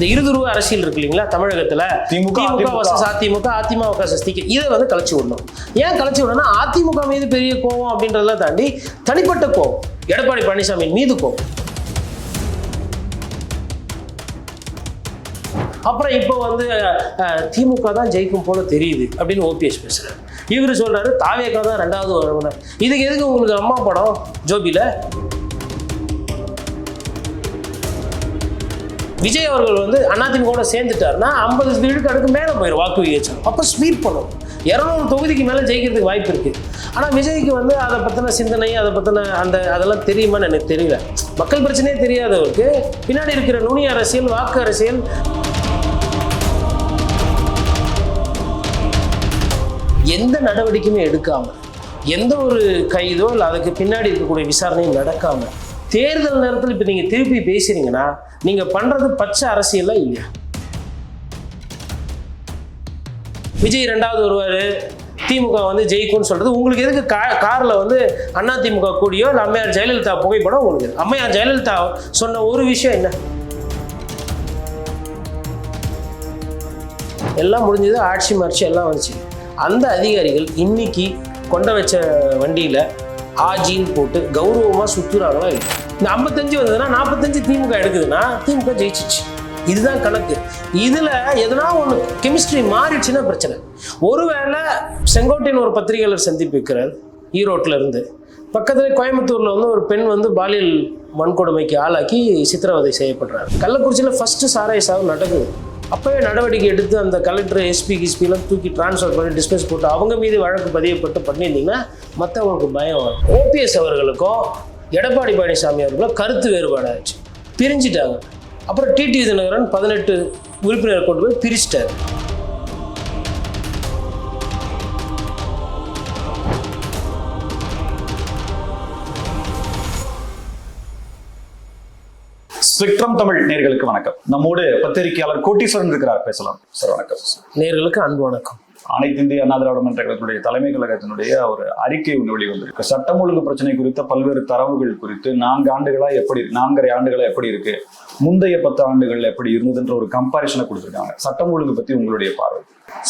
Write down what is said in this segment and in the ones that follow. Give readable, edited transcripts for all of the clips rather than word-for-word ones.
இந்த இருதுருவ அரசியல் இருக்கு இல்லைங்களா தமிழகத்துல, திமுக வர்சஸ் அதிமுக, அதிமுக வர்சஸ் திமுக, இதை வந்து கலைச்சு விடணும். ஏன் கலைச்சு விடணும்னா அதிமுக மீது பெரிய கோவம் அப்படின்றதெல்லாம் தாண்டி தனிப்பட்ட கோவம், எடப்பாடி பழனிசாமி மீது கோவம். அப்புறம் இப்போ வந்து திமுக தான் ஜெயிக்கும் போல தெரியுது அப்படின்னு ஓபிஎஸ் பேசுறாரு. இவர் சொல்றாரு தாவேகா தான் 2வது வருவனர். இதுக்கு எதுக்கு உங்களுக்கு அம்மா படம் ஜோபில? விஜய் அவர்கள் வந்து அதிமுக சேர்ந்துட்டாருன்னா 50 விழுக்காடுக்கு மேலே போயிடும் வாக்கு விகிதம். அப்போ ஸ்வீப் பண்ணும். 200 தொகுதிக்கு மேலே ஜெயிக்கிறதுக்கு வாய்ப்பு இருக்கு. ஆனால் விஜய்க்கு வந்து அதை பற்றின சிந்தனை, அதை பற்றின அதெல்லாம் தெரியுமான்னு எனக்கு தெரியல. மக்கள் பிரச்சனையே தெரியாதவருக்கு பின்னாடி இருக்கிற நுனி அரசியல், வாக்கு அரசியல், எந்த நடவடிக்கையுமே எடுக்காம, எந்த ஒரு கைதோ இல்லை அதுக்கு பின்னாடி இருக்கக்கூடிய விசாரணையும் நடக்காம, தேர்தல் நேரத்தில் இப்போ நீங்கள் திருப்பி பேசுறீங்கன்னா நீங்கள் பண்ணுறது பச்சை அரசியலா இல்லையா? விஜய் 2வது வருவார், திமுக வந்து ஜெயிக்கும்னு சொல்றது உங்களுக்கு எதுக்கு? காரில் வந்து அதிமுக கூடியோ இல்லை அம்மையார் ஜெயலலிதா புகைப்படம் உங்களுக்கு? அம்மையார் ஜெயலலிதா சொன்ன ஒரு விஷயம் என்ன? எல்லாம் முடிஞ்சது, ஆட்சி மார்ச்சி எல்லாம் வந்துச்சு. அந்த அதிகாரிகள் இன்னைக்கு கொண்ட வச்ச வண்டியில் ஆஜின்னு போட்டு கௌரவமாக சுற்றுறாங்களா இல்லை? இந்த 55 வந்ததுன்னா 45 திமுக எடுக்குதுன்னா திமுக ஜெயிச்சிச்சு. இதுதான் கணக்கு. இதில் எதனா ஒன்று கெமிஸ்ட்ரி மாறிடுச்சுன்னா பிரச்சனை. ஒருவேளை செங்கோட்டையன் ஒரு பத்திரிகையாளர் சந்திப்பு வைக்கிறார் ஈரோட்டில் இருந்து. பக்கத்தில் கோயம்புத்தூரில் வந்து ஒரு பெண் வந்து பாலியல் வன்கொடுமைக்கு ஆளாக்கி சித்திரவதை செய்யப்படுறாரு. கள்ளக்குறிச்சியில் ஃபஸ்ட்டு சாராய சாவு நடக்குது. அப்போவே நடவடிக்கை எடுத்து அந்த கலெக்டர், எஸ்பிலாம் தூக்கி டிரான்ஸ்ஃபர் பண்ணி டிஸ்பஸ் போட்டு அவங்க மீது வழக்கு பதியப்பட்டு பண்ணியிருந்தீங்கன்னா மற்றவங்களுக்கு பயம் வரும். ஓபிஎஸ் அவர்களுக்கும் எடப்பாடி பழனிசாமி அவர்களும் கருத்து வேறுபாடாச்சு, பிரிஞ்சுட்டாங்க. அப்புறம் டிடி தினகரன் 18 உறுப்பினர் கொண்டு போய் பிரிச்சிட்டார். ஸ்பெக்ட்ரம் தமிழ் நேயர்களுக்கு வணக்கம். நம்மோடு பத்திரிகையாளர் கோட்டீஸ்வரன் இருக்கிறார், பேசலாம் சார். வணக்கம் நேயர்களுக்கு அன்பு வணக்கம். அனைத்து இந்திய அண்ணா திராவிட முன்னேற்ற கழகத்தினுடைய தலைமை கழகத்தினுடைய ஒரு அறிக்கை ஒன்று வெளிவந்திருக்கு. சட்டம் ஒழுங்கு பிரச்சனை குறித்த பல்வேறு தரவுகள் குறித்து 4 ஆண்டுகளா எப்படி, 4.5 ஆண்டுகளா எப்படி இருக்கு, முந்தைய 10 ஆண்டுகள் எப்படி இருந்ததுன்ற ஒரு கம்பாரிசனை கொடுத்துருக்காங்க. சட்டம் ஒழுங்கு பத்தி உங்களுடைய பார்வை?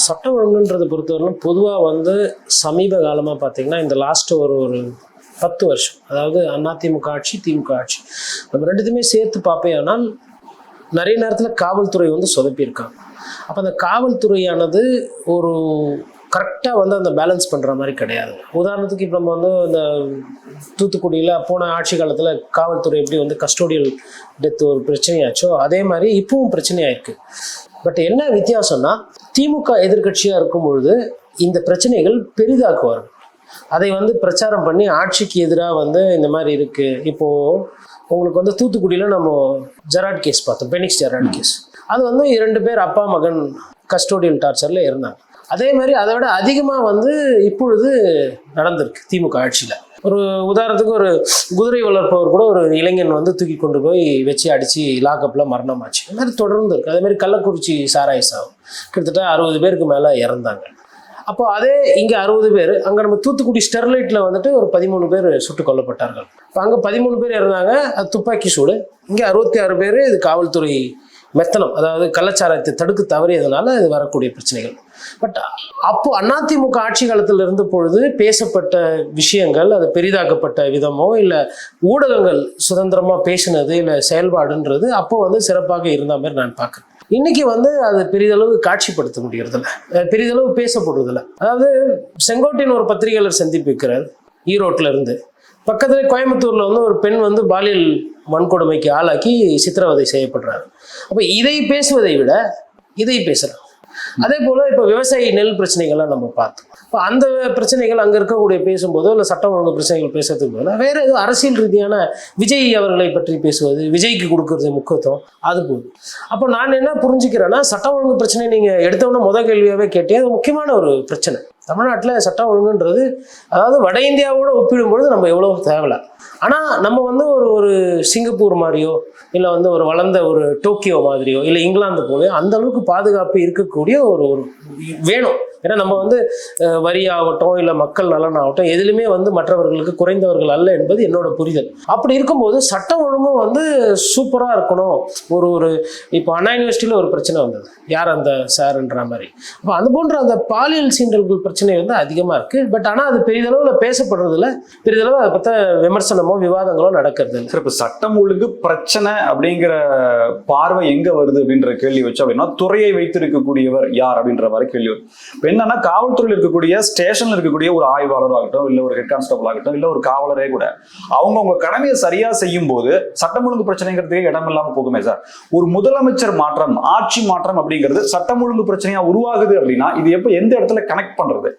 சட்டம் ஒழுங்குன்றதை பொறுத்தவரைக்கும் பொதுவாக வந்து சமீப காலமாக பார்த்தீங்கன்னா இந்த லாஸ்ட் ஒரு 10 வருஷம், அதாவது அதிமுக ஆட்சி, திமுக ஆட்சி, நம்ம ரெண்டுத்தையுமே சேர்த்து பார்ப்பேன். ஆனால் நிறைய நேரத்தில் காவல்துறை வந்து சொதப்பியிருக்காங்க. அப்போ அந்த காவல்துறையானது ஒரு கரெக்டாக வந்து அந்த பேலன்ஸ் பண்ணுற மாதிரி கிடையாது. உதாரணத்துக்கு இப்போ நம்ம வந்து இந்த தூத்துக்குடியில் போன ஆட்சி காலத்தில் காவல்துறை எப்படி வந்து கஸ்டோடியல் டெத் ஒரு பிரச்சனையாச்சோ அதே மாதிரி இப்பவும் பிரச்சனையாயிருக்கு. பட் என்ன வித்தியாசம்னா, திமுக எதிர்கட்சியாக இருக்கும் பொழுது இந்த பிரச்சனைகள் பெரிதாக்குவார்கள். அதை வந்து பிரச்சாரம் பண்ணி ஆட்சிக்கு எதிராக வந்து இந்த மாதிரி இருக்குது. இப்போது உங்களுக்கு வந்து தூத்துக்குடியில் நம்ம ஜெராட் கேஸ் பார்த்தோம், பெனிக்ஸ் ஜெராட் கேஸ். அது வந்து 2 பேர் அப்பா மகன் கஸ்டோடியல் டார்ச்சரில் இருந்தாங்க. அதே மாதிரி அதை விட அதிகமாக வந்து இப்பொழுது நடந்திருக்கு திமுக ஆட்சியில். ஒரு உதாரணத்துக்கு ஒரு குதிரை வளர்ப்பவர் கூட ஒரு இளைஞன் வந்து தூக்கி கொண்டு போய் வச்சு அடித்து லாக்கப்பில் மரணமாச்சு. அது மாதிரி தொடர்ந்து இருக்குது. அதே மாதிரி கள்ளக்குறிச்சி சாராய சாவு கிட்டத்தட்ட 60 பேருக்கு மேலே இறந்தாங்க. அப்போ அதே இங்கே 60 பேர், அங்கே நம்ம தூத்துக்குடி ஸ்டெர்லைட்டில் வந்துட்டு ஒரு 13 பேர் சுட்டு கொல்லப்பட்டார்கள். இப்போ அங்கே 13 பேர் இறந்தாங்க, அது துப்பாக்கி சூடு. இங்கே 66 பேர் இது காவல்துறை மெத்தனம், அதாவது கள்ளச்சாராயத்தை தடுக்க தவறியதுனால இது வரக்கூடிய பிரச்சனைகள். பட் அப்போ அதிமுக ஆட்சி காலத்தில் இருந்த பொழுது பேசப்பட்ட விஷயங்கள், அது பெரிதாக்கப்பட்ட விதமோ இல்லை ஊடகங்கள் சுதந்திரமாக பேசினது இல்லை செயல்பாடுன்றது அப்போ வந்து சிறப்பாக இருந்த மாதிரி நான் பார்க்குறேன். இன்னைக்கு வந்து அது பெரிதளவு காட்சிப்படுத்த முடியறதில்ல, பெரிதளவு பேசப்படுறதில்ல. அதாவது செங்கோட்டையன் ஒரு பத்திரிகையாளர் சந்திப்பு வைக்கிறார் ஈரோட்டில் இருந்து. பக்கத்தில் கோயம்புத்தூரில் வந்து ஒரு பெண் வந்து பாலியல் வன்கொடுமைக்கு ஆளாக்கி சித்திரவதை செய்யப்படுறாரு. அப்போ இதை பேசுவதை விட இதை பேசுகிறாங்க. அதே போல் இப்போ விவசாயி நெல் பிரச்சனைகள்லாம் நம்ம பார்த்தோம். இப்போ அந்த பிரச்சனைகள் அங்கே இருக்கக்கூடிய பேசும்போதோ இல்லை சட்டம் ஒழுங்கு பிரச்சனைகள் பேசுறதுக்கு போதும் வேறு எதுவும் அரசியல் ரீதியான விஜய் அவர்களை பற்றி பேசுவது, விஜய்க்கு கொடுக்கறது முக்கியத்துவம் அது போதும். அப்போ நான் என்ன புரிஞ்சுக்கிறேன்னா, சட்டம் ஒழுங்கு பிரச்சனை நீங்கள் எடுத்தோன்னா முதல் கேள்வியாகவே கேட்டே, அது முக்கியமான ஒரு பிரச்சனை. தமிழ்நாட்டில் சட்டம் ஒழுங்குன்றது, அதாவது வட இந்தியாவோட ஒப்பிடும்பொழுது நம்ம எவ்வளோ தேவையில்ல. ஆனால் நம்ம வந்து ஒரு சிங்கப்பூர் மாதிரியோ இல்லை வந்து ஒரு வளர்ந்த ஒரு டோக்கியோ மாதிரியோ இல்லை இங்கிலாந்து போலையோ அந்த அளவுக்கு பாதுகாப்பு இருக்கக்கூடிய ஒரு வேணும். ஏன்னா நம்ம வந்து வரி ஆகட்டும் இல்லை மக்கள் நலன் ஆகட்டும் எதுலையுமே வந்து மற்றவர்களுக்கு குறைந்தவர்கள் அல்ல என்பது என்னோட புரிதல். அப்படி இருக்கும்போது சட்டம் ஒழுங்கும் வந்து சூப்பராக இருக்கணும். ஒரு ஒரு இப்போ அண்ணா யூனிவர்சிட்டியில் ஒரு பிரச்சனை வந்தது, யார் அந்த சார்ன்ற மாதிரி. அப்போ அது போன்ற அந்த பாலியல் சீண்டல்கள் பிரச்சனை வந்து அதிகமாக இருக்குது. பட் ஆனால் அது பெரிதளவில் பேசப்படுறதில்ல, பெரிதளவு அதை பற்ற விமர்சனமோ விவாதங்களோ நடக்கிறது இல்லை. இப்போ சட்டம் ஒழுங்கு பிரச்சனை அப்படிங்கிற பார்வை எங்க வருது அப்படின்ற கேள்வி வச்சு அப்படின்னா துறையை வைத்திருக்கக்கூடியவர் யார் அப்படின்ற மாதிரி கேள்வி வருது. இப்போ என்னன்னா காவல்துறையில் இருக்கக்கூடிய ஸ்டேஷன்ல இருக்கக்கூடிய ஒரு ஆய்வாளர் ஆகட்டும், இல்லை ஒரு ஹெட் கான்ஸ்டபிள் ஆகட்டும், இல்லை ஒரு காவலரே கூட அவங்க கடமையை சரியா செய்யும் போது சட்டம் ஒழுங்கு பிரச்சனைங்கிறதுக்கு இடம் இல்லாம போகுமே சார். ஒரு முதலமைச்சர் மாற்றம், ஆட்சி மாற்றம் அப்படிங்கிறது சட்டம் ஒழுங்கு பிரச்சனையா உருவாகுது அப்படின்னா இது எப்ப எந்த இடத்துல கனெக்ட் பண்றது?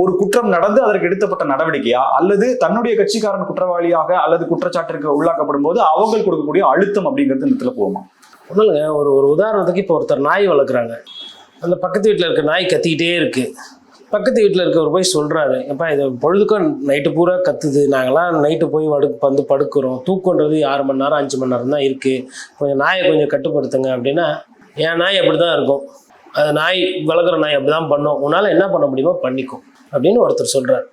ஒரு குற்றம் நடந்து அதற்கு எடுத்தப்பட்ட நடவடிக்கையா, அல்லது தன்னுடைய கட்சிக்காரன் குற்றவாளியாக அல்லது குற்றச்சாட்டிற்கு உள்ளாக்கப்படும் போது அவங்க கொடுக்கக்கூடிய அழுத்தம் அப்படிங்கிறது இந்த இடத்துல போகுமா? ஒன்றுங்க, ஒரு உதாரணத்துக்கு இப்போ ஒருத்தர் நாய் வளர்க்குறாங்க. அந்த பக்கத்து வீட்டில் இருக்க நாய் கத்திக்கிட்டே இருக்கு. பக்கத்து வீட்டில் இருக்கவர் போய் சொல்கிறாரு, எப்பா இது பொழுதுக்கும் நைட்டு பூரா கத்துது, நாங்களாம் நைட்டு போய் வந்து படுக்கிறோம், தூக்கன்றது 6 மணி நேரம் 5 மணி நேரம் தான் இருக்குது, கொஞ்சம் நாயை கொஞ்சம் கட்டுப்படுத்துங்க அப்படின்னா, என் நாய் அப்படி தான் இருக்கும், அது நாய் வளர்க்குற நாய் அப்படி தான் பண்ணும், உன்னால் என்ன பண்ண முடியுமோ பண்ணிக்கும் அப்படின்னு ஒருத்தர் சொல்கிறார்.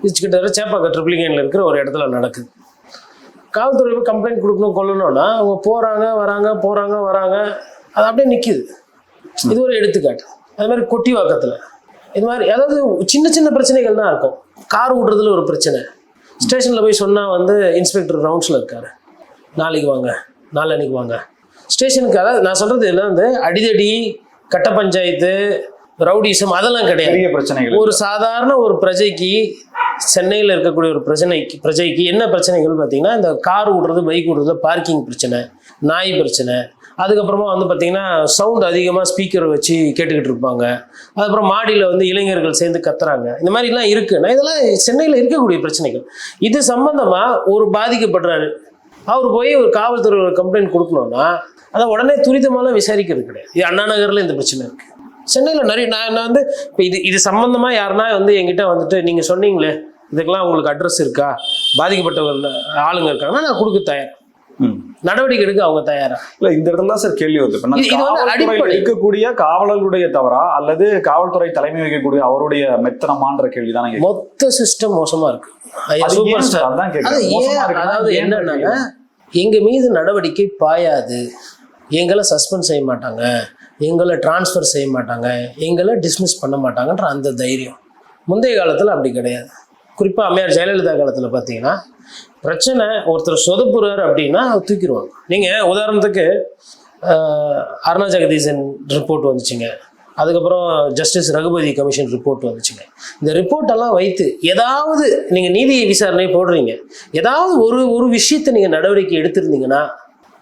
இது கிட்டத்தட்ட சேப்பாக்கம் ட்ரிப்ளிகேனில் இருக்கிற ஒரு இடத்துல நடக்குது. காவல்துறை கம்ப்ளைண்ட் கொடுக்கணும் கொள்ளணும்னா அவங்க போகிறாங்க வராங்க, அது அப்படியே நிற்கிது. இது ஒரு எடுத்துக்காட்டு. அது மாதிரி கொட்டிவாக்கத்தில் இது மாதிரி அதாவது சின்ன சின்ன பிரச்சனைகள் தான் இருக்கும். கார் ஓட்டுறதுல ஒரு பிரச்சனை, ஸ்டேஷனில் போய் சொன்னால் வந்து இன்ஸ்பெக்டர் ரவுண்ட்ஸில் இருக்கார், நாளைக்கு வாங்க நாளைக்கு வாங்க ஸ்டேஷனுக்கு. அதாவது நான் சொல்கிறது எல்லாம் வந்து அடிதடி, கட்ட பஞ்சாயத்து, ரவுடிசம் அதெல்லாம் கிடையாது. ஒரு சாதாரண ஒரு பிரஜைக்கு, சென்னையில் இருக்கக்கூடிய ஒரு பிரஜைக்கு என்ன பிரச்சனைகள் பார்த்தீங்கன்னா, இந்த கார் ஓடுறது, பைக் ஓடுறதுல பார்க்கிங் பிரச்சனை, நாய் பிரச்சனை, அதுக்கப்புறமா வந்து பார்த்தீங்கன்னா சவுண்ட் அதிகமாக ஸ்பீக்கர் வச்சு கேட்டுக்கிட்டு இருப்பாங்க, அதுக்கப்புறம் மாடியில் வந்து இளைஞர்கள் சேர்ந்து கத்துறாங்க, இந்த மாதிரிலாம் இருக்குன்னா இதெல்லாம் சென்னையில் இருக்கக்கூடிய பிரச்சனைகள். இது சம்பந்தமாக ஒரு பாதிக்கப்படுறாரு, அவர் போய் ஒரு காவல்துறை ஒரு கம்ப்ளைண்ட் கொடுக்கணும்னா அதை உடனே துரிதமாலாம் விசாரிக்கிறது கிடையாது. இது அண்ணா நகரில் இந்த பிரச்சனை இருக்குது. சென்னையில் நிறைய நான் வந்து இப்போ இது சம்மந்தமாக யாருன்னா வந்து என்கிட்ட வந்துட்டு நீங்கள் சொன்னீங்களே இதுக்கெல்லாம் உங்களுக்கு அட்ரஸ் இருக்கா, பாதிக்கப்பட்டவர்கள் ஆளுங்க இருக்காங்கன்னா நான் கொடுக்க தயார், நடவடிக்கை எடுக்க அவங்க தயாரா இல்ல? இந்த இடத்துல சார் கேள்வி வருது, இருக்கக்கூடிய காவலர்களுடைய தவறா அல்லது காவல்துறை தலைமை வைக்கக்கூடிய அவருடைய மெத்தனமான்ற கேள்விதான். மொத்த சிஸ்டம் மோசமா இருக்கு. அதாவது என்னன்னா, எங்க மீது நடவடிக்கை பாயாது, எங்களை சஸ்பெண்ட் செய்ய மாட்டாங்க, எங்களை டிரான்ஸ்ஃபர் செய்ய மாட்டாங்க, எங்களை டிஸ்மிஸ் பண்ண மாட்டாங்கன்ற அந்த தைரியம் முந்தைய காலத்தில் அப்படி கிடையாது. குறிப்பாக அம்மையார் ஜெயலலிதா காலத்தில் பார்த்தீங்கன்னா பிரச்சனை ஒருத்தர் சொதப்புறார் அப்படின்னா தூக்கிடுவாங்க. நீங்கள் உதாரணத்துக்கு அருணா ஜெகதீசன் ரிப்போர்ட் வந்துச்சுங்க, அதுக்கப்புறம் ஜஸ்டிஸ் ரகுபதி கமிஷன் ரிப்போர்ட் வந்துச்சுங்க. இந்த ரிப்போர்ட்டெல்லாம் வைத்து ஏதாவது நீங்கள் நீதி விசாரணை போடுறீங்க, ஏதாவது ஒரு விஷயத்தை நீங்கள் நடவடிக்கை எடுத்திருந்தீங்கன்னா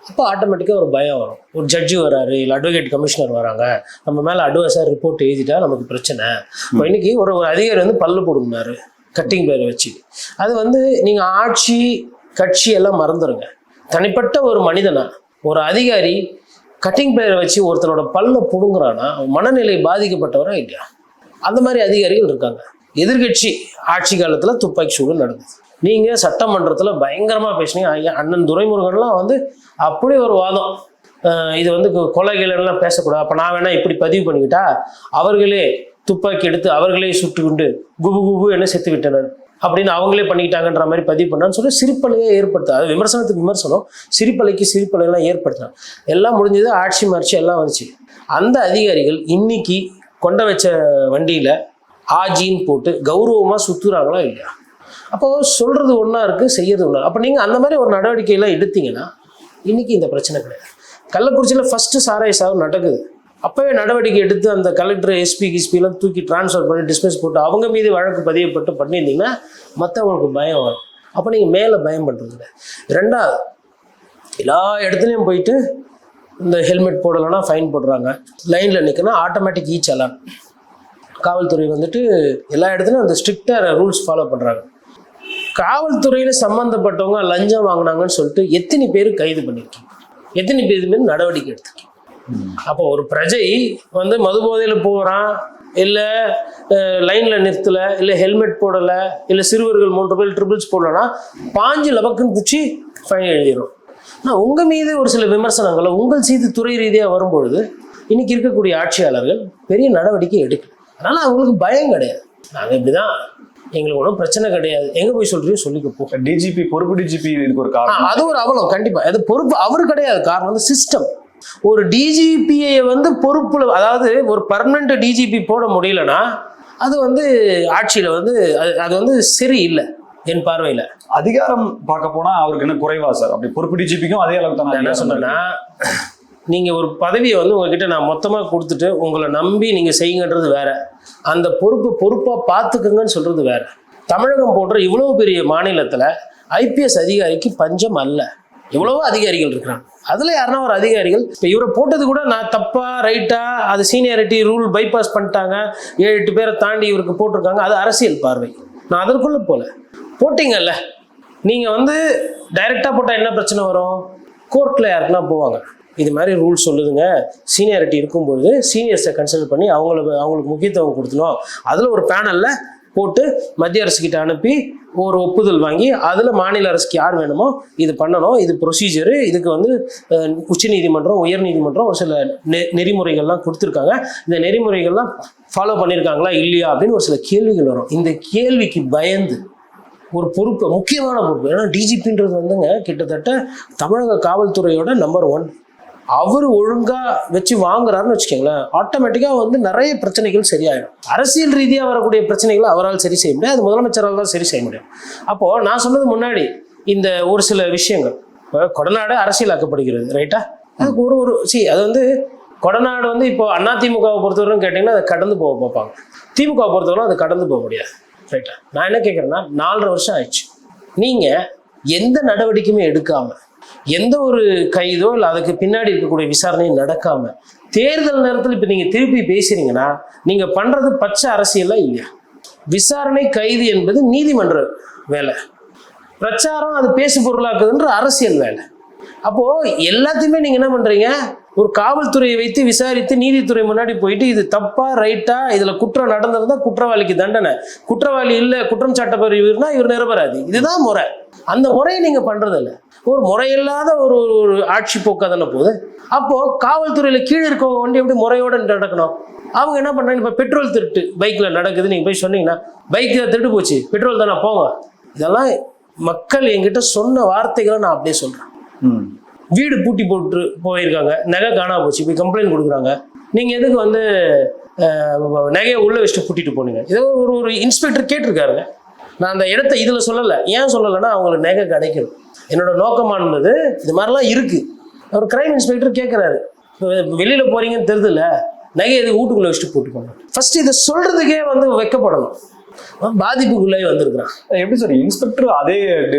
அப்போ ஆட்டோமேட்டிக்காக ஒரு பயம் வரும். ஒரு ஜட்ஜி வராரு, இல்லை அட்வொகேட் கமிஷனர் வராங்க, நம்ம மேலே அட்வைஸாக ரிப்போர்ட் எழுதிட்டா நமக்கு பிரச்சனை. இப்போ இன்னைக்கு ஒரு அதிகாரி வந்து பல்லு போடுனாரு கட்டிங் பேரை வச்சு, அது வந்து நீங்கள் ஆட்சி கட்சி எல்லாம் மறந்துடுங்க, தனிப்பட்ட ஒரு மனிதனா ஒரு அதிகாரி கட்டிங் பேரை வச்சு ஒருத்தனோட பல்ல பிடுங்குறான்னா மனநிலை பாதிக்கப்பட்டவரா இல்லையா? அந்த மாதிரி அதிகாரிகள் இருக்காங்க. எதிர்கட்சி ஆட்சி காலத்தில் துப்பாக்கி சூடு நடக்குது, நீங்கள் சட்டமன்றத்தில் பயங்கரமாக பேசுனீங்க. அண்ணன் துரைமுருகன்லாம் வந்து அப்படி ஒரு வாதம், இது வந்து கொலைகள் எல்லாம் பேசக்கூடாது, அப்போ நான் வேணா இப்படி பதிவு பண்ணிக்கிட்டா அவர்களே துப்பாக்கி எடுத்து அவர்களே சுட்டு கொண்டு குபு என்ன செத்து விட்டனர் அப்படின்னு அவங்களே பண்ணிக்கிட்டாங்கன்ற மாதிரி பதிவு பண்ணான்னு சொல்லி சிரிப்பலையே ஏற்படுத்த, அது விமர்சனத்துக்கு விமர்சனம், சிரிப்பலைக்கு சிரிப்பலையெல்லாம் ஏற்படுத்தினான். எல்லாம் முடிஞ்சது, ஆட்சி மார்ச்சி எல்லாம் வந்துச்சு. அந்த அதிகாரிகள் இன்னைக்கு கொண்ட வச்ச வண்டியில் ஆஜின்னு போட்டு கௌரவமாக சுற்றுறாங்களா இல்லையா? அப்போ சொல்கிறது ஒன்றா இருக்குது, செய்யறது ஒன்றா. அப்போ நீங்கள் அந்த மாதிரி ஒரு நடவடிக்கையெல்லாம் எடுத்தீங்கன்னா இன்னைக்கு இந்த பிரச்சனை கிடையாது. கள்ளக்குறிச்சியில் ஃபஸ்ட்டு சாராய சாவு நடக்குது, அப்போவே நடவடிக்கை எடுத்து அந்த கலெக்டர் எஸ்பிலாம் தூக்கி டிரான்ஸ்ஃபர் பண்ணி டிஸ்மிஸ் போட்டு அவங்க மீது வழக்கு பதியப்பட்டு பண்ணியிருந்தீங்கன்னா மற்றவங்களுக்கு பயம் வரும். அப்போ நீங்கள் மேலே பயம் பண்ணுறது. ரெண்டாவது, எல்லா இடத்துலையும் போயிட்டு இந்த ஹெல்மெட் போடலைன்னா ஃபைன் போடுறாங்க, லைனில் நிற்கனா ஆட்டோமேட்டிக் சலான். காவல்துறை வந்துட்டு எல்லா இடத்துலையும் அந்த ஸ்ட்ரிக்டாக ரூல்ஸ் ஃபாலோ பண்ணுறாங்க. காவல்துறையில் சம்மந்தப்பட்டவங்க லஞ்சம் வாங்கினாங்கன்னு சொல்லிட்டு எத்தனை பேர் கைது பண்ணியிருக்கீங்க, எத்தனை பேர் மீது நடவடிக்கை எடுத்துருக்கீங்க? அப்போ ஒரு பிரஜை வந்து மது போதையில் போகிறான், இல்லை லைனில் நிறுத்தலை, இல்லை ஹெல்மெட் போடலை, இல்லை சிறுவர்கள் 3 பேர் ட்ரிபிள்ஸ் போடலைன்னா 5 லபக்குன்னு பிடிச்சி ஃபைன் எழுதிடும். ஆனால் உங்கள் மீது ஒரு சில விமர்சனங்களை உங்கள் செய்து துறை ரீதியாக வரும்பொழுது இன்னைக்கு இருக்கக்கூடிய ஆட்சியாளர்கள் பெரிய நடவடிக்கை எடுக்கல. அதனால அவங்களுக்கு பயம் கிடையாது. நாங்கள் இப்படிதான், எங்களுக்கு ஒன்றும் பிரச்சனை கிடையாது, எங்க போய் சொல்றீங்க சொல்லிக்க போ. டிஜிபி, பொறுப்பு டிஜிபி இதுக்கு ஒரு காரணம். அது ஒரு அவலம் கண்டிப்பா. அது பொறுப்பு அவர் கிடையாது, காரணம் வந்து சிஸ்டம். ஒரு டிஜிபியை வந்து பொறுப்புல, அதாவது ஒரு பர்மனன்ட் டிஜிபி போட முடியலன்னா அது வந்து ஆட்சியில வந்து அது வந்து சரி இல்லை என் பார்வையில. அதிகாரம் பார்க்க போனா அவருக்கு என்ன குறைவா சார்? அப்படி பொறுப்பு டிஜிபிக்கும் அதே அளவுக்கு தான். என்ன சொன்னேன்னா, நீங்க ஒரு பதவியை வந்து உங்ககிட்ட நான் மொத்தமா கொடுத்துட்டு உங்களை நம்பி நீங்க செய்யுங்கன்றது வேற, அந்த பொறுப்பா பார்த்துக்குங்கன்னு சொல்றது வேற. தமிழகம் போன்ற இவ்வளவு பெரிய மாநிலத்துல ஐபிஎஸ் அதிகாரிக்கு பஞ்சம் அல்ல. எவ்வளவோ அதிகாரிகள் இருக்கிறாங்க. அதுல யாருன்னா ஒரு அதிகாரிகள் இப்ப இவரை போட்டது கூட நான் தப்பா ரைட்டா, அது சீனியாரிட்டி ரூல் பைபாஸ் பண்ணிட்டாங்க, 7-8 பேரை தாண்டி இவருக்கு போட்டிருக்காங்க, அது அரசியல் பார்வை. நான் அதற்குள்ள போல. போட்டீங்கல்ல, நீங்க வந்து டைரக்டா போட்டா என்ன பிரச்சனை வரும்? கோர்ட்ல யாருக்குன்னா போவாங்க, இது மாதிரி ரூல் சொல்லுதுங்க, சீனியாரிட்டி இருக்கும்பொழுது சீனியர்ஸை கன்சல்ட் பண்ணி அவங்களுக்கு முக்கியத்துவம் கொடுத்தணும், அதில் ஒரு பேனலில் போட்டு மத்திய அரசுக்கிட்ட அனுப்பி ஒரு ஒப்புதல் வாங்கி அதில் மாநில அரசுக்கு யார் வேணுமோ இது பண்ணணும், இது ப்ரொசீஜரு, இதுக்கு வந்து உச்சநீதிமன்றம் உயர்நீதிமன்றம் ஒரு சில நெறிமுறைகள்லாம் கொடுத்துருக்காங்க, இந்த நெறிமுறைகள்லாம் ஃபாலோ பண்ணியிருக்காங்களா இல்லையா அப்படின்னு ஒரு சில கேள்விகள் வரும். இந்த கேள்விக்கு பயந்து ஒரு பொறுப்பு, முக்கியமான பொறுப்பு, ஏன்னா டிஜிபின்றது வந்துங்க கிட்டத்தட்ட தமிழக காவல்துறையோட நம்பர் 1. அவர் ஒழுங்கா வச்சு வாங்குறாருன்னு வச்சுக்கோங்களேன், ஆட்டோமேட்டிக்காக வந்து நிறைய பிரச்சனைகள் சரியாயிடும். அரசியல் ரீதியாக வரக்கூடிய பிரச்சனைகளை அவரால் சரி செய்ய முடியாது, அது முதலமைச்சரால் தான் சரி செய்ய முடியும். அப்போது நான் சொன்னது முன்னாடி இந்த ஒரு சில விஷயங்கள், இப்போ கொடநாடு அரசியலாக்கப்படுகிறது ரைட்டா, அதுக்கு ஒரு அது வந்து கொடநாடு வந்து இப்போ அதிமுகவை பொறுத்தவரைக்கும் கேட்டிங்கன்னா அதை கடந்து போக பார்ப்பாங்க, திமுகவை பொறுத்தவரை அதை கடந்து போக முடியாது ரைட்டா. நான் என்ன கேட்குறேன்னா, 4.5 வருஷம் ஆயிடுச்சு, நீங்கள் எந்த நடவடிக்கையுமே எடுக்காம, எந்த ஒரு கைதோ இல்லை அதுக்கு பின்னாடி இருக்கக்கூடிய விசாரணையும் நடக்காம, தேர்தல் நேரத்தில் இப்போ நீங்கள் திருப்பி பேசுறீங்கன்னா நீங்கள் பண்ணுறது பச்சை அரசியலாம் இல்லையா? விசாரணை கைது என்பது நீதிமன்ற வேலை, பிரச்சாரம் அது பேசு பொருளாக்குதுன்ற அரசியல் வேலை. அப்போ எல்லாத்தையுமே நீங்க என்ன பண்றீங்க, ஒரு காவல்துறையை வைத்து விசாரித்து நீதித்துறை முன்னாடி போயிட்டு இது தப்பா ரைட்டா, இதுல குற்றம் நடந்திருந்தா குற்றவாளிக்கு தண்டனை, குற்றவாளி இல்ல குற்றம் சாட்டப்படுவா இவர் நிரபராதி, இதுதான் முறை. அந்த முறையை நீங்க பண்றது இல்லை. ஒரு முறையில்லாத ஒரு ஆட்சி போக்கா தானே போகுது. அப்போ காவல்துறையில கீழே இருக்கவங்க வண்டி எப்படி முறையோட நடக்கணும்? அவங்க என்ன பண்றாங்க, இப்ப பெட்ரோல் திருட்டு பைக்ல நடக்குது, நீங்க போய் சொன்னீங்கன்னா பைக்ல திருட்டு போச்சு பெட்ரோல் தானே போங்க, இதெல்லாம் மக்கள் என்கிட்ட சொன்ன வார்த்தைகளை நான் அப்படியே சொல்றேன். வீடு பூட்டி போட்டு போயிருக்காங்க, நகை காணா போச்சு, போய் கம்ப்ளைண்ட் கொடுக்குறாங்க, நீங்க எதுக்கு வந்து நகையை உள்ள வச்சுட்டு பூட்டிட்டு போனீங்க? ஏதோ ஒரு இன்ஸ்பெக்டர் கேட்டிருக்காருங்க. நான் அந்த இடத்த இதுல சொல்லலை, ஏன் சொல்லலைன்னா அவங்களுக்கு நகை கிடைக்கணும். என்னோட நோக்கமானது இது மாதிரிலாம் இருக்கு. ஒரு கிரைம் இன்ஸ்பெக்டர் கேட்குறாரு, வெளியில போறீங்கன்னு தெரியுதுல்ல, நகை எதுக்கு வீட்டுக்குள்ள வச்சுட்டு போட்டுக்கோங்க. ஃபர்ஸ்ட் இதை சொல்றதுக்கே வந்து வைக்கப்படணும். பாதிப்புக்குள்ளே வந்திருக்கிறான். எப்படி சார் இன்ஸ்பெக்டர் அதே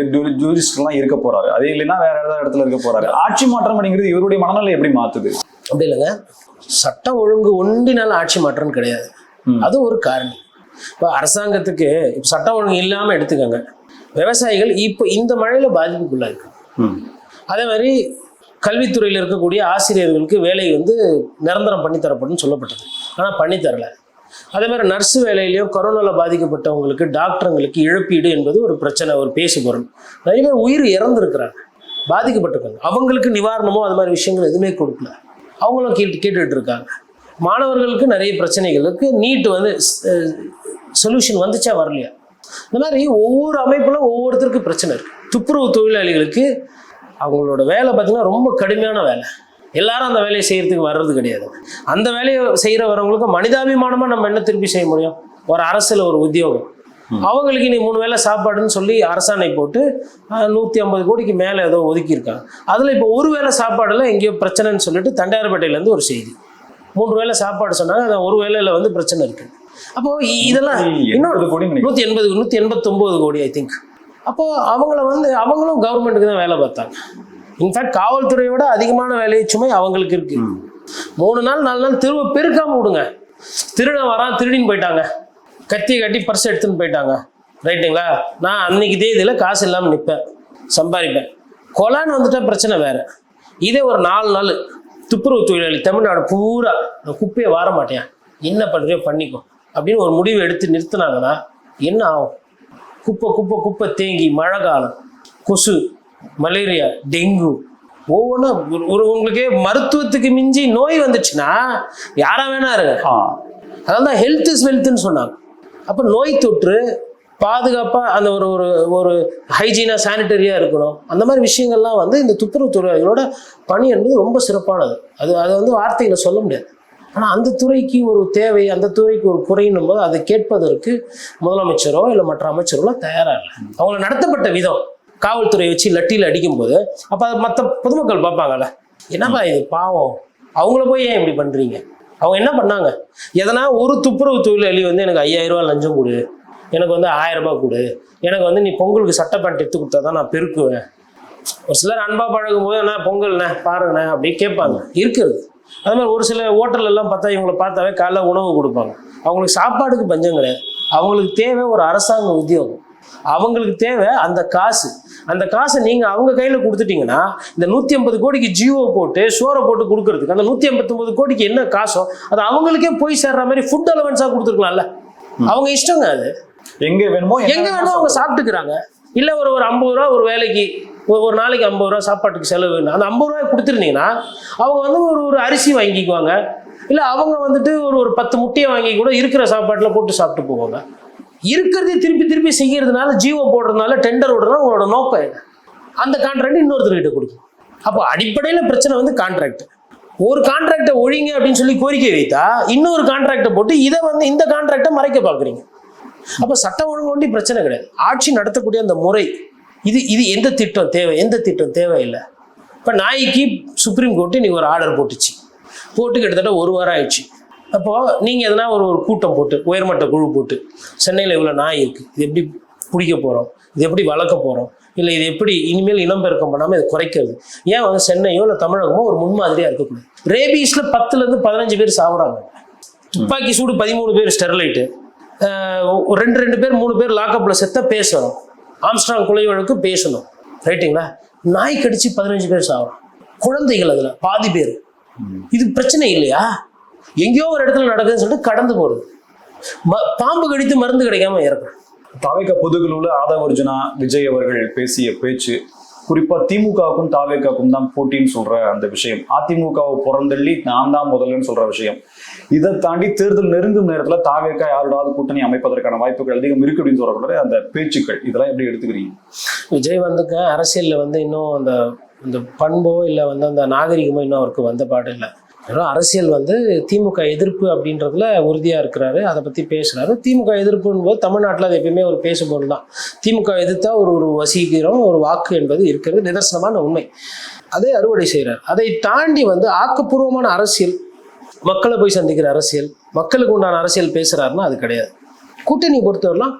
ஜூரிஸ்ட்லாம் இருக்க போறாரு, அதே இல்லைன்னா வேற ஏதாவது இடத்துல இருக்க போறாரு? ஆட்சி மாற்றம் அப்படிங்கிறது இவருடைய மனநிலை எப்படி மாத்துது? அப்படி இல்லைங்க, சட்டம் ஒழுங்கு ஒன்றினால ஆட்சி மாற்றம் கிடையாது, அது ஒரு காரணம். இப்போ அரசாங்கத்துக்கு இப்போ சட்டம் ஒழுங்கு இல்லாமல் எடுத்துக்கோங்க, விவசாயிகள் இப்போ இந்த மழையில பாதிப்புக்குள்ளா இருக்கு. அதே மாதிரி கல்வித்துறையில் இருக்கக்கூடிய ஆசிரியர்களுக்கு வேலை வந்து நிரந்தரம் பண்ணித்தரப்படும் சொல்லப்பட்டது, ஆனால் பண்ணித்தரல. அதே மாதிரி நர்ஸு வேலையிலையும் கொரோனாவில் பாதிக்கப்பட்டவங்களுக்கு டாக்டருங்களுக்கு இழப்பீடு என்பது ஒரு பிரச்சனை, ஒரு பேசு பொருள். நிறைய பேர் உயிர் இறந்துருக்கிறாங்க, பாதிக்கப்பட்டிருக்காங்க, அவங்களுக்கு நிவாரணமோ அது மாதிரி விஷயங்கள் எதுவுமே கொடுக்கல, அவங்களும் கேட்டுட்டு இருக்காங்க. மாணவர்களுக்கு நிறைய பிரச்சனைகளுக்கு நீட் வந்து சொல்யூஷன் வந்துச்சா வரலையா? இந்த மாதிரி ஒவ்வொரு அமைப்பிலும் ஒவ்வொருத்தருக்கும் பிரச்சனை இருக்கு. துப்புரவு தொழிலாளிகளுக்கு அவங்களோட வேலை பார்த்தீங்கன்னா ரொம்ப கடுமையான வேலை, எல்லாரும் அந்த வேலையை செய்யறதுக்கு வர்றது கிடையாது. அந்த வேலையை செய்கிற வரவங்களுக்கு மனிதாபிமானமாக நம்ம என்ன திருப்பி செய்ய முடியும்? ஒரு அரசில் ஒரு உத்தியோகம், அவங்களுக்கு நீ 3 வேளை சாப்பாடுன்னு சொல்லி அரசாணை போட்டு 150 கோடிக்கு மேலே ஏதோ ஒதுக்கியிருக்காங்க. அதில் இப்போ ஒரு வேளை சாப்பாடுல எங்கேயோ பிரச்சனைன்னு சொல்லிட்டு தண்டையார்பேட்டையிலேருந்து ஒரு செய்தி, 3 வேளை சாப்பாடு சொன்னாங்க, அந்த ஒரு வேளையில் வந்து பிரச்சனை இருக்கு. அப்போ இதெல்லாம் இன்னும் 189 கோடி ஐ திங்க். அப்போ அவங்களும் கவர்மெண்ட்டுக்கு தான் வேலை பார்த்தாங்க. இன்ஃபேக்ட் காவல்துறையோட அதிகமான வேலையை சுமை அவங்களுக்கு இருக்கு. 3 நாள் 4 நாள் திரும்ப பெருக்காம விடுங்க. திருடன் வரான், திருடின்னு போயிட்டாங்க, கத்தி கட்டி பர்ஸ் எடுத்துன்னு போயிட்டாங்க ரைட்டுங்களா, நான் அன்னைக்கு தேதியில் காசு இல்லாமல் நிற்பேன், சம்பாதிப்பேன். கொலான்னு வந்துட்டா பிரச்சனை வேற. இதே ஒரு 4 நாள் துப்புரவு தொழிலாளி தமிழ்நாடு பூரா நான் குப்பையை வார மாட்டேன், என்ன பண்ணுறியோ பண்ணிக்கோ அப்படின்னு ஒரு முடிவு எடுத்து நிறுத்தினாங்கன்னா என்ன ஆகும்? குப்பை குப்பை குப்பை தேங்கி மழை காலம், கொசு, மலேரியா, டெங்கு, ஒவ்வொன்றா உங்களுக்கே மருத்துவத்துக்கு மிஞ்சி நோய் வந்துச்சுன்னா யாரா வேணா இருங்க. அதனால தான் ஹெல்த் இஸ் வெல்த்னு சொன்னாங்க. அப்போ நோய் தொற்று பாதுகாப்பாக அந்த ஒரு ஒரு ஒரு ஹைஜீனாக சானிட்டரியாக இருக்கணும். அந்த மாதிரி விஷயங்கள்லாம் வந்து இந்த துப்புரவு துறைகளோட பணி என்பது ரொம்ப சிறப்பானது. அதை வந்து வார்த்தைகளை சொல்ல முடியாது. ஆனால் அந்த துறைக்கு ஒரு தேவை, அந்த துறைக்கு ஒரு குறையினும் போது அதை கேட்பதற்கு முதலமைச்சரோ இல்லை மற்ற அமைச்சர்களோ தயாராக இல்லை. அவங்கள நடத்தப்பட்ட விதம், காவல்துறை வச்சு லட்டியில் அடிக்கும்போது அப்போ அது மற்ற பொதுமக்கள் பார்ப்பாங்கல்ல, என்னப்பா இது பாவம், அவங்கள போய் ஏன் இப்படி பண்ணுறீங்க? அவங்க என்ன பண்ணாங்க? எதனா ஒரு துப்புரவு தொழிலாளி வந்து எனக்கு 5000 ரூபா லஞ்சம் கொடு, எனக்கு வந்து 1000 ரூபாய் கொடு, எனக்கு வந்து நீ பொங்கலுக்கு சட்டை பேண்ட் எடுத்து கொடுத்தா தான் நான் பெருக்குவேன். ஒரு சிலர் அன்பா பழகும் போது என்ன பொங்கல்ண்ணே பாருங்கண்ணே அப்படி கேட்பாங்க இருக்கிறது. அது மாதிரி ஒரு சில ஹோட்டல் எல்லாம் பார்த்தா இவங்களை பார்த்தாவே காலைல உணவு கொடுப்பாங்க. அவங்களுக்கு சாப்பாடுக்கு பஞ்சம் கிடையாது. அவங்களுக்கு தேவை ஒரு அரசாங்க உத்தியோகம், அவங்களுக்கு தேவை அந்த காசு. அந்த காசை நீங்கள் அவங்க கையில் கொடுத்துட்டீங்கன்னா இந்த 150 கோடிக்கு ஜியோ போட்டு சோரை போட்டு கொடுக்கறதுக்கு அந்த 189 கோடிக்கு என்ன காசோ அது அவங்களுக்கே போய் சேர்ற மாதிரி ஃபுட் அலவன்ஸாக கொடுத்துருக்கலாம்ல. அவங்க இஷ்டங்க, அது எங்கே வேணுமோ அவங்க சாப்பிட்டுக்கிறாங்க. இல்லை ஒரு 50 ரூபா ஒரு வேலைக்கு ஒரு நாளைக்கு 50 ரூபா சாப்பாட்டுக்கு செலவு, அந்த 50 ரூபாய் கொடுத்துருந்தீங்கன்னா அவங்க வந்து ஒரு அரிசி வாங்கிக்குவாங்க. இல்லை அவங்க வந்துட்டு ஒரு 10 முட்டையை வாங்கி கூட இருக்கிற சாப்பாட்டில் போட்டு சாப்பிட்டு போவாங்க. இருக்கிறதே திருப்பி திருப்பி செய்யறதுனால, ஜீவோ போடுறதுனால, டெண்டர் விடுறதுனால உங்களோட நோக்கம் என்ன? அந்த கான்ட்ராக்ட் இன்னொருத்தர்கிட்ட கொடுக்கும். அப்போ அடிப்படையில் பிரச்சனை வந்து கான்ட்ராக்ட். ஒரு கான்ட்ராக்டை ஒழிங்க அப்படின்னு சொல்லி கோரிக்கை வைத்தா இன்னொரு கான்ட்ராக்டை போட்டு இதை வந்து இந்த கான்ட்ராக்டை மறைக்க பார்க்குறீங்க. அப்போ சட்டம் ஒழுங்கு ஒண்டி பிரச்சனை கிடையாது. ஆட்சி நடத்தக்கூடிய அந்த முறை இது எந்த திட்டம் தேவை, எந்த திட்டம் தேவையில்லை. இப்போ நாய்க்கு சுப்ரீம் கோர்ட்டு இன்னைக்கு ஒரு ஆர்டர் போட்டு கிட்டத்தட்ட 1 வாரம் ஆயிடுச்சு. அப்போது நீங்கள் எதனா ஒரு கூட்டம் போட்டு உயர்மட்ட குழு போட்டு சென்னையில் இவ்வளோ நாய் இருக்குது, இது எப்படி பிடிக்க போகிறோம், இது எப்படி வளர்க்க போகிறோம், இல்லை இது எப்படி இனிமேல் இனப்பெருக்கம் பண்ணாமல் இது குறைக்கிறது, ஏன் வந்து சென்னையோ இல்லை தமிழகமோ ஒரு முன்மாதிரியாக இருக்கக்கூடாது. ரேபீஸில் 10லேருந்து 15 பேர் சாகுறாங்க. துப்பாக்கி சூடு 13 பேர் ஸ்டெர்லைட்டு, 2 பேர் 3 பேர் லாக்அப்பில் செத்த பேசணும். ஆம்ஸ்ட்ராங் கொலை வழக்கு பேசணும், ரைட்டுங்களா? நாய் கடிச்சு 15 பேர் சாகுறோம், குழந்தைகள் அதில் பாதி பேர். இது பிரச்சனை இல்லையா? எங்கேயோ ஒரு இடத்துல நடக்குதுன்னு சொல்லிட்டு கடந்து போறது. பாம்பு கடித்து மருந்து கிடைக்காம இறக்குறோம். தாவேகா பொதுக்குழுல ஆதவ அர்ஜுனா விஜய் அவர்கள் பேசிய பேச்சு, குறிப்பா திமுகவுக்கும் தாவேகாவுக்கும் தான் போட்டின்னு சொல்ற அந்த விஷயம், அதிமுகவை புறந்தள்ளி நான் தான் முதல்லன்னு சொல்ற விஷயம், இதை தாண்டி தேர்தல் நெருங்கும் நேரத்துல தாவேகா யாரோடாவது கூட்டணி அமைப்பதற்கான வாய்ப்புகள் அதிகம் இருக்கு அப்படின்னு சொல்லக்கூடிய அந்த பேச்சுக்கள், இதெல்லாம் எப்படி எடுத்துக்கிறீங்க? விஜய் வந்துக்க அரசியல்ல வந்து இன்னும் அந்த பண்போ இல்லை வந்து அந்த நாகரிகமோ இன்னும் அவருக்கு வந்த பாடு இல்லை. வெறும் அரசியல் வந்து திமுக எதிர்ப்பு அப்படின்றதுல உறுதியாக இருக்கிறாரு, அதை பற்றி பேசுகிறாரு. திமுக எதிர்ப்புன்னு போது தமிழ்நாட்டில் அது எப்பயுமே ஒரு பேசும்போது தான். திமுக எதிர்த்தா ஒரு வசீகரம், ஒரு வாக்கு என்பது இருக்கிறது நிதர்சனமான உண்மை. அதை அறுவடை செய்கிறார். அதை தாண்டி வந்து ஆக்கப்பூர்வமான அரசியல், மக்களை போய் சந்திக்கிற அரசியல், மக்களுக்கு உண்டான அரசியல் பேசுகிறாருன்னா அது கிடையாது. கூட்டணி பொறுத்தவரைலாம்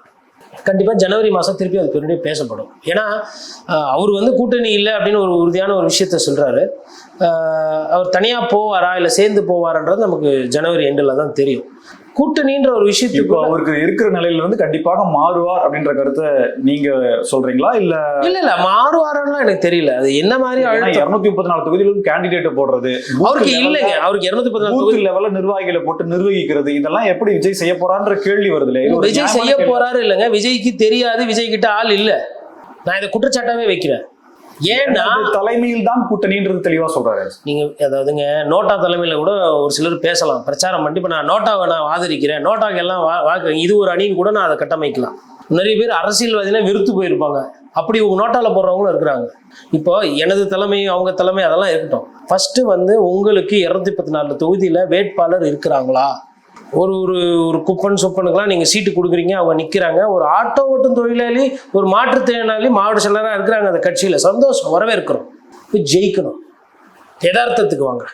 கண்டிப்பாக ஜனவரி மாதம் திருப்பி அது பெருமையாக பேசப்படும். ஏன்னா அவர் வந்து கூட்டணி இல்லை அப்படின்னு ஒரு உறுதியான ஒரு விஷயத்த சொல்கிறாரு. அவர் தனியாக போவாரா இல்லை சேர்ந்து போவாரான்றது நமக்கு ஜனவரி எண்டில் தான் தெரியும். கூட்டணின்ற ஒரு விஷயத்துக்கு அவருக்கு இருக்கிற நிலையில வந்து கண்டிப்பாக மாறுவார் அப்படின்ற கருத்தை நீங்க சொல்றீங்களா? இல்ல மாறுவாரான்லாம் எனக்கு தெரியல. அது என்ன மாதிரி 234 தொகுதிகளுக்கு கேண்டிடேட் போடுறது அவருக்கு இல்லைங்க. அவருக்கு 214 தொகுதி லெவல்ல நிர்வாகிகளை போட்டு நிர்வகிக்கிறது, இதெல்லாம் எப்படி விஜய் செய்ய போறான்ற கேள்வி வருது இல்லையா? விஜய் செய்ய போறாரு இல்லைங்க, விஜய்க்கு தெரியாது, விஜய் கிட்ட ஆள் இல்ல. நான் இதை குற்றச்சாட்டாவே வைக்கிறேன். ஏன்னா தலைமையில் தான் கூட்டணின்றது தெளிவா சொல்றாரு. நீங்க அதாவதுங்க நோட்டா தலைமையில கூட ஒரு சிலர் பேசலாம், பிரச்சாரம் பண்ணி இப்ப நான் நோட்டாவை நான் ஆதரிக்கிறேன், நோட்டாக்கு எல்லாம் வாக்குறேன், இது ஒரு அணின்னு கூட நான் அதை கட்டமைக்கலாம். நிறைய பேர் அரசியல்வாதினா வெறுத்து போயிருப்பாங்க, அப்படி நோட்டால போடுறவங்களும் இருக்கிறாங்க. இப்போ எனது தலைமை அவங்க தலைமை அதெல்லாம் இருக்கட்டும். ஃபர்ஸ்ட் வந்து உங்களுக்கு 214 தொகுதியில வேட்பாளர் இருக்கிறாங்களா? ஒரு ஒரு குப்பன் சொப்பனுக்கெல்லாம் நீங்கள் சீட்டு கொடுக்குறீங்க, அவங்க நிற்கிறாங்க. ஒரு ஆட்டோ ஓட்டும் தொழிலாளி, ஒரு மாற்றுத்திறனாளி மாவட்ட செயலராக இருக்கிறாங்க அந்த கட்சியில், சந்தோஷம், வரவேற்கிறோம். போய் ஜெயிக்கணும், யதார்த்தத்துக்கு வாங்க.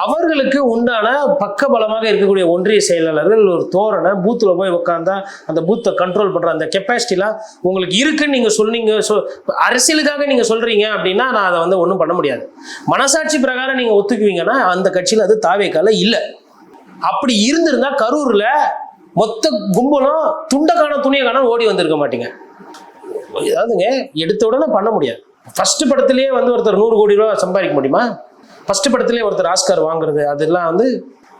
அவர்களுக்கு உண்டான பக்க பலமாக இருக்கக்கூடிய ஒன்றிய செயலாளர்கள் ஒரு தோரணை பூத்தில் போய் உட்காந்தா அந்த பூத்தை கண்ட்ரோல் பண்ணுற அந்த கெப்பாசிட்டிலாம் உங்களுக்கு இருக்குன்னு நீங்கள் சொன்னீங்க. அரசியலுக்காக நீங்கள் சொல்கிறீங்க அப்படின்னா நான் அதை வந்து ஒன்றும் பண்ண முடியாது. மனசாட்சி பிரகாரம் நீங்கள் ஒத்துக்குவீங்கன்னா அந்த கட்சியில் அது தாவேக்கால இல்லை. அப்படி இருந்திருந்தா கரூர்ல மொத்த கும்பலும் துண்டக்கான துணியக்கான ஓடி வந்திருக்க மாட்டீங்க. அதாவதுங்க எடுத்த உடனே பண்ண முடியாது. ஃபர்ஸ்ட் படத்திலேயே வந்து ஒருத்தர் 100 கோடி ரூபா சம்பாதிக்க முடியுமா? ஃபர்ஸ்ட் படத்திலேயே ஒருத்தர் ஆஸ்கார் வாங்குறது, அதெல்லாம் வந்து